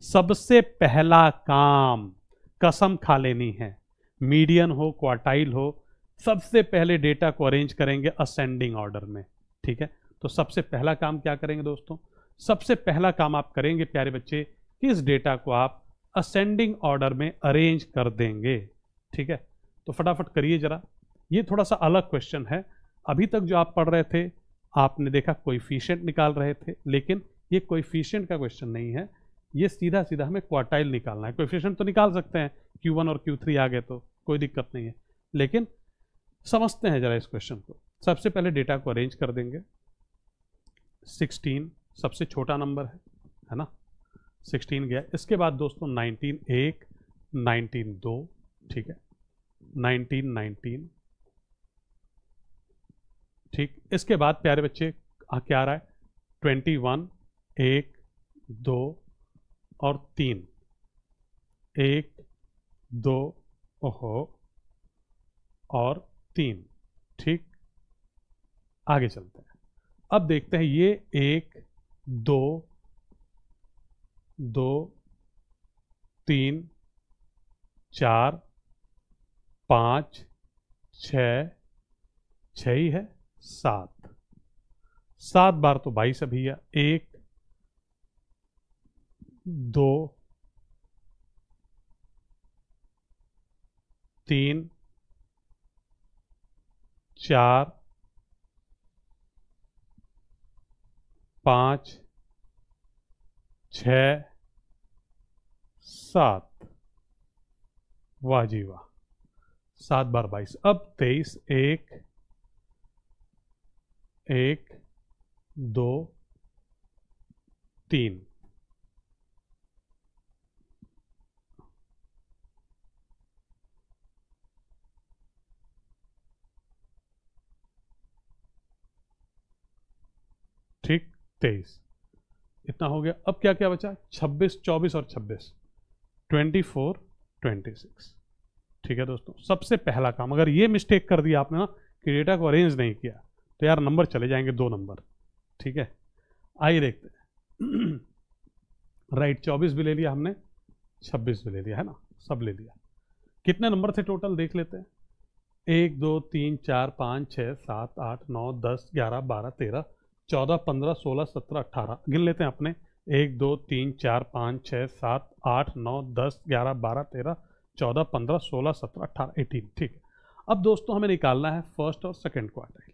सबसे पहला काम कसम खा लेनी है, मीडियन हो क्वार्टाइल हो, सबसे पहले डेटा को अरेंज करेंगे असेंडिंग ऑर्डर में। ठीक है, तो सबसे पहला काम क्या करेंगे दोस्तों? सबसे पहला काम आप करेंगे प्यारे बच्चे कि इस डेटा को आप असेंडिंग ऑर्डर में अरेंज कर देंगे। ठीक है, तो फटाफट करिए जरा। ये थोड़ा सा अलग क्वेश्चन है। अभी तक जो आप पढ़ रहे थे, आपने देखा कोएफिशिएंट निकाल रहे थे, लेकिन ये कोएफिशिएंट का क्वेश्चन नहीं है, ये सीधा सीधा हमें क्वार्टाइल निकालना है। कोएफिशिएंट तो निकाल सकते हैं, Q1 और Q3 आ गए तो कोई दिक्कत नहीं है, लेकिन समझते हैं जरा इस क्वेश्चन को। सबसे पहले डेटा को अरेंज कर देंगे। 16 सबसे छोटा नंबर है ना, 16 गया। इसके बाद दोस्तों 19 1, 19 2, ठीक है, 19 19, ठीक। इसके बाद प्यारे बच्चे क्या आ रहा है? 21 1 2 और 3, 1 2 ओहो और 3, ठीक। आगे चलते हैं। अब देखते हैं ये 1 2 2 3 4 5 6, 6 ही है, 7, 7 बार तो 22 है भैया। 1 2 3 4 5 6 7, वाह जी वाह, 7 बार 22। अब 23 1 1 2 3, ठीक, 23 इतना हो गया। अब क्या क्या बचा? 26 24 और 26, 24 26। ठीक है दोस्तों, सबसे पहला काम, अगर ये मिस्टेक कर दिया आपने ना कि डेटा को अरेंज नहीं किया, तो यार नंबर चले जाएंगे 2 नंबर। ठीक है, आइए देखते हैं। राइट, 24 भी ले लिया हमने, 26 भी ले लिया, है ना, सब ले लिया। कितने नंबर थे टोटल देख लेते हैं। 1 2 3 4 5 6 7 8 9 10 11 12 13 14 15 16 17 18, गिन लेते हैं अपने। 1 2 3 4 5 6 7 8 9 10 11 12 13 14 15 16 17 18 18, ठीक है। अब दोस्तों हमें निकालना है फर्स्ट और सेकंड क्वार्टाइल।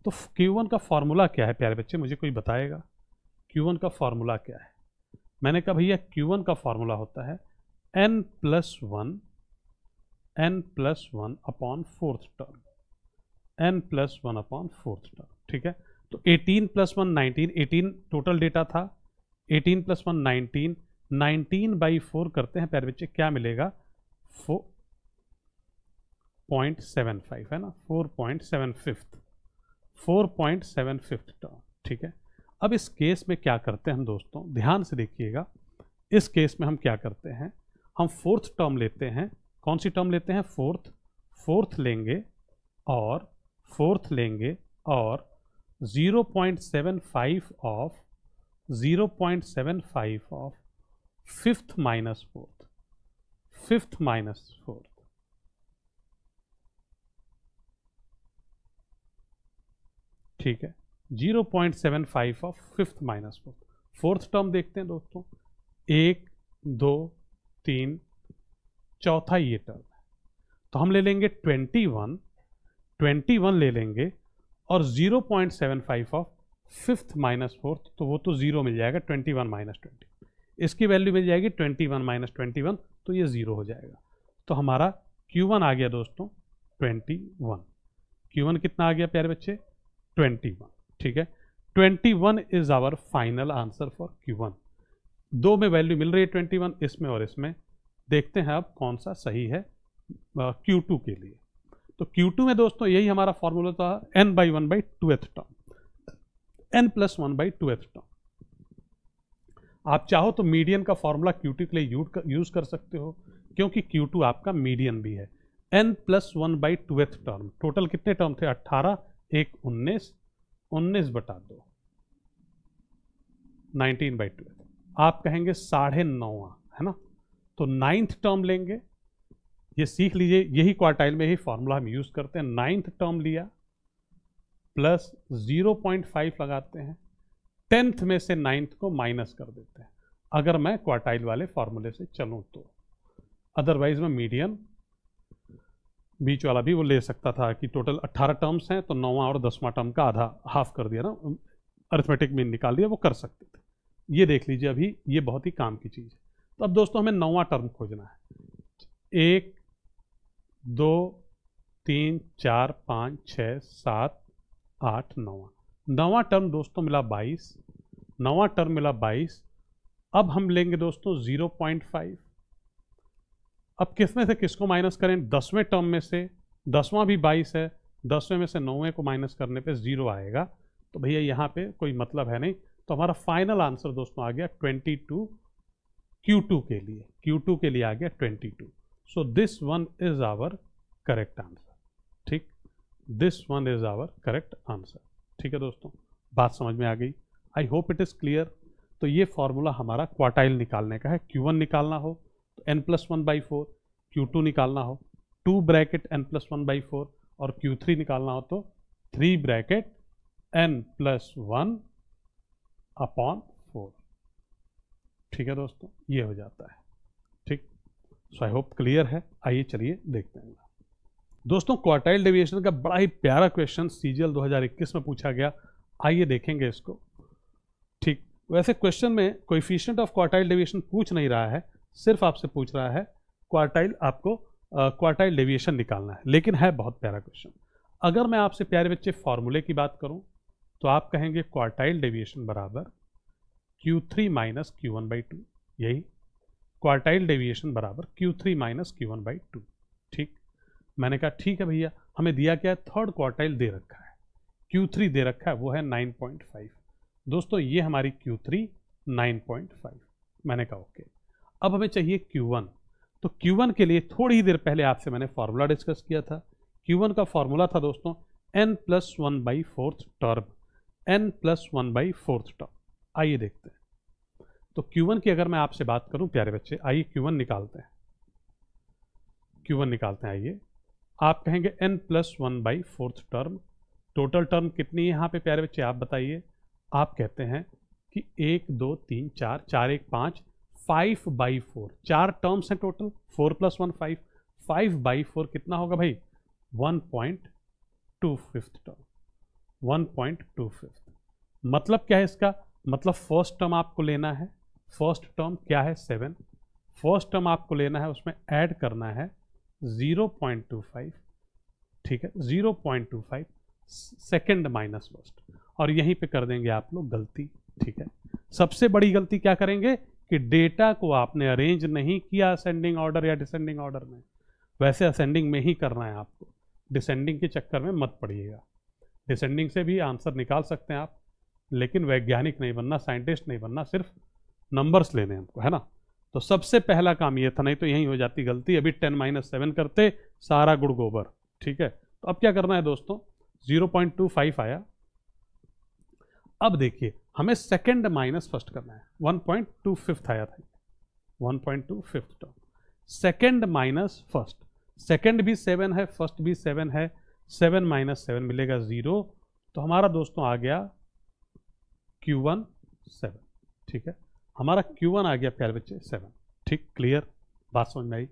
तो Q1 का फॉर्मूला क्या है प्यारे बच्चे, मुझे कोई बताएगा? Q1 का फॉर्मूला क्या है? मैंने कहा भैया Q1 का फॉर्मूला होता है n+1 upon fourth term, n+1 upon fourth term. ठीक है, तो 18 + 1 19, 18 टोटल डेटा था, 18 + 1 19, 19/4 करते हैं प्यारे बच्चे, क्या मिलेगा? 4.75, है ना, 4.75 टर्म। ठीक है, अब इस केस में क्या करते हैं हम दोस्तों, ध्यान से देखिएगा। इस केस में हम क्या करते हैं, हम फोर्थ टर्म लेते हैं। कौन सी टर्म लेते हैं? फोर्थ लेंगे और 0.75 ऑफ फिफ्थ माइनस फोर्थ, ठीक है, 0.75 of fifth minus fourth. Fourth term देखते हैं दोस्तों, 1 2 3, चौथा ये टर्म है, तो हम ले लेंगे 21 ले लेंगे और 0.75 ऑफ फिफ्थ माइनस फोर्थ, तो वो तो 0 मिल जाएगा, 21 - 20। इसकी वैल्यू मिल जाएगी 21 माइनस 21, तो ये 0 हो जाएगा। तो हमारा Q1 आ गया दोस्तों 21। Q1 कितना आ गया प्यारे बच्चे? 21। ठीक है, 21 is our final answer for Q1। दो में वैल्यू मिल रही है 21, इसमें और इसमें। देखते हैं अब कौन सा सही है Q2 के लिए। तो Q2 में दोस्तों यही हमारा फॉर्मूला था, n/1/2th टर्म, n+1/2th टर्म। आप चाहो तो मीडियन का फॉर्मूला Q2 के लिए यूज कर सकते हो, क्योंकि Q2 आपका मीडियन भी है। n+1/2th टर्म, टोटल कितने टर्म थे? 18, 1 19, 19/2, 19/2। आप कहेंगे 9.5 है ना, तो 9th टर्म लेंगे। ये सीख लीजिए, यही क्वार्टाइल में ही फॉर्मूला हम यूज करते हैं। 9th टर्म लिया प्लस 0.5 लगाते हैं, 10th में से 9th को माइनस कर देते हैं, अगर मैं क्वार्टाइल वाले फॉर्मूले से चलूं तो। अदरवाइज मैं मीडियन बीच वाला भी वो ले सकता था कि टोटल 18 टर्म्स हैं, तो 9वां और 10वां टर्म का आधा हाफ कर दिया ना, अरिथमेटिक मीन निकाल दिया, वो कर सकते थे। ये देख लीजिए, अभी ये बहुत ही काम की चीज़ है। तो अब दोस्तों हमें 9वां टर्म खोजना है। 1 2 3 4 5 6 7 8 9वां टर्म दोस्तों मिला 22। 9वां टर्म मिला 22। अब हम लेंगे दोस्तों 0.5। अब किस में से किसको माइनस करें? 10वें टर्म में से, 10वां भी 22 है, 10वें में से 9वें को माइनस करने पे 0 आएगा। तो भैया यहाँ पे कोई मतलब है नहीं। तो हमारा फाइनल आंसर दोस्तों आ गया 22 Q2 के लिए। Q2 के लिए आ गया 22। So this one is our correct answer. ठीक, this one is our correct answer. ठीक है दोस्तों, बात समझ में आ गई? I hope it is clear. तो ये फॉर्मूला हमारा क्वार्टाइल निकालने का है। Q1 निकालना हो तो n+1/4, Q2 निकालना हो 2 ब्रैकेट n+1/4, और Q3 निकालना हो तो 3 ब्रैकेट n+1/4। ठीक है दोस्तों, ये हो जाता है। ठीक, सो आई होप क्लियर है। आइए चलिए देखते हैं दोस्तों, क्वार्टाइल डेविएशन का बड़ा ही प्यारा क्वेश्चन CGL 2021 में पूछा गया। आइए देखेंगे इसको। ठीक, वैसे क्वेश्चन में कोएफिशिएंट ऑफ क्वार्टाइल डेविएशन पूछ नहीं रहा है, सिर्फ आपसे पूछ रहा है क्वार्टाइल, आपको क्वार्टाइल डेविएशन निकालना है। लेकिन है बहुत प्यारा क्वेश्चन। अगर मैं आपसे प्यारे बच्चे फॉर्मूले की बात करूं तो आप कहेंगे क्वार्टाइल डेविएशन बराबर Q3 माइनस Q1/2। यही क्वार्टाइल डेविएशन बराबर Q3 माइनस Q1/2। ठीक, मैंने कहा ठीक है भैया, हमें दिया क्या है? थर्ड क्वार्टाइल दे रखा है, Q3 दे रखा है, वो है 9.5। दोस्तों ये हमारी Q3 9.5। मैंने कहा ओके। अब हमें चाहिए Q1। तो Q1 के लिए थोड़ी ही देर पहले आपसे मैंने फॉर्मूला डिस्कस किया था। Q1 का फॉर्मूला था दोस्तों n+1/4 टर्म, n+1/4 टर्म। आइए देखते हैं। तो Q1 की अगर मैं आपसे बात करूं प्यारे बच्चे, आइए Q1 निकालते हैं। Q1 निकालते हैं। आइए, आप कहेंगे n+1/4 टर्म। टोटल टर्म कितनी है यहाँ पे प्यारे बच्चे, आप बताइए। आप कहते हैं कि 1 2 3 4, 4 1 5, 5/4। 4 टर्म्स हैं टोटल, 4 + 1 5। 5/4 कितना होगा भाई? 1.25 टर्म। 1.25 मतलब क्या है इसका? मतलब फर्स्ट टर्म आपको लेना है। फर्स्ट टर्म क्या है? 7। फर्स्ट टर्म आपको लेना है, उसमें ऐड करना है 0.25। ठीक है, 0.25 सेकेंड माइनस फर्स्ट, और यहीं पे कर देंगे आप लोग गलती। ठीक है, सबसे बड़ी गलती क्या करेंगे कि डेटा को आपने अरेंज नहीं किया असेंडिंग ऑर्डर या डिसेंडिंग ऑर्डर में। वैसे असेंडिंग में ही करना है आपको, डिसेंडिंग के चक्कर में मत पड़िएगा। डिसेंडिंग से भी आंसर निकाल सकते हैं आप, लेकिन वैज्ञानिक नहीं बनना, साइंटिस्ट नहीं बनना, सिर्फ नंबर्स लेने हमको, है ना। तो सबसे पहला काम ये था, नहीं तो यही हो जाती गलती। अभी 10-7 करते, सारा गुड़ गोबर। ठीक है, तो अब क्या करना है दोस्तों? 0.25 आया। अब देखिए, हमें सेकंड माइनस फर्स्ट करना है। 1.25 आया था, 1.25 term. Second minus first, second भी 7 है, फर्स्ट भी 7 है। 7 - 7 मिलेगा 0। तो हमारा दोस्तों आ गया Q1 7। ठीक है, हमारा Q1 आ गया प्यारे बच्चे 7। ठीक, क्लियर, बात समझ में आई।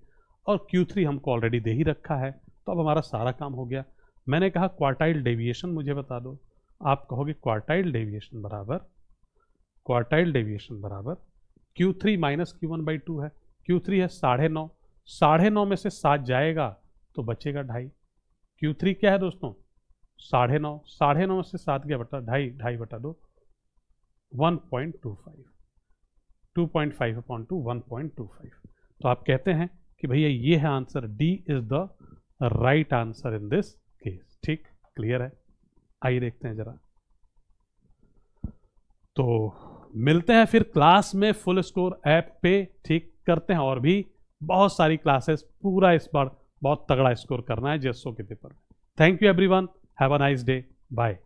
और Q3 हमको ऑलरेडी दे ही रखा है, तो अब हमारा सारा काम हो गया। मैंने कहा क्वार्टाइल डेविएशन मुझे बता दो। आप कहोगे क्वार्टाइल डेविएशन बराबर Q3 माइनस Q1/2 है। Q3 है 9.5, 9.5 में से 7 जाएगा तो बचेगा 2.5। Q3 क्या है दोस्तों? 9.5, 9.5 में से 7 गया बटा 2.5, 2.5/2 1.25, 2.5/2 1.25। तो आप कहते हैं कि भैया ये है answer, D is the right answer in this case. ठीक, क्लियर है? आइए देखते हैं जरा। तो मिलते हैं फिर क्लास में फुल स्कोर ऐप पे। ठीक, करते हैं और भी बहुत सारी क्लासेस, पूरा इस बार बहुत तगड़ा स्कोर करना है जेएसओ के पेपर में। Thank you everyone, have a nice day, bye.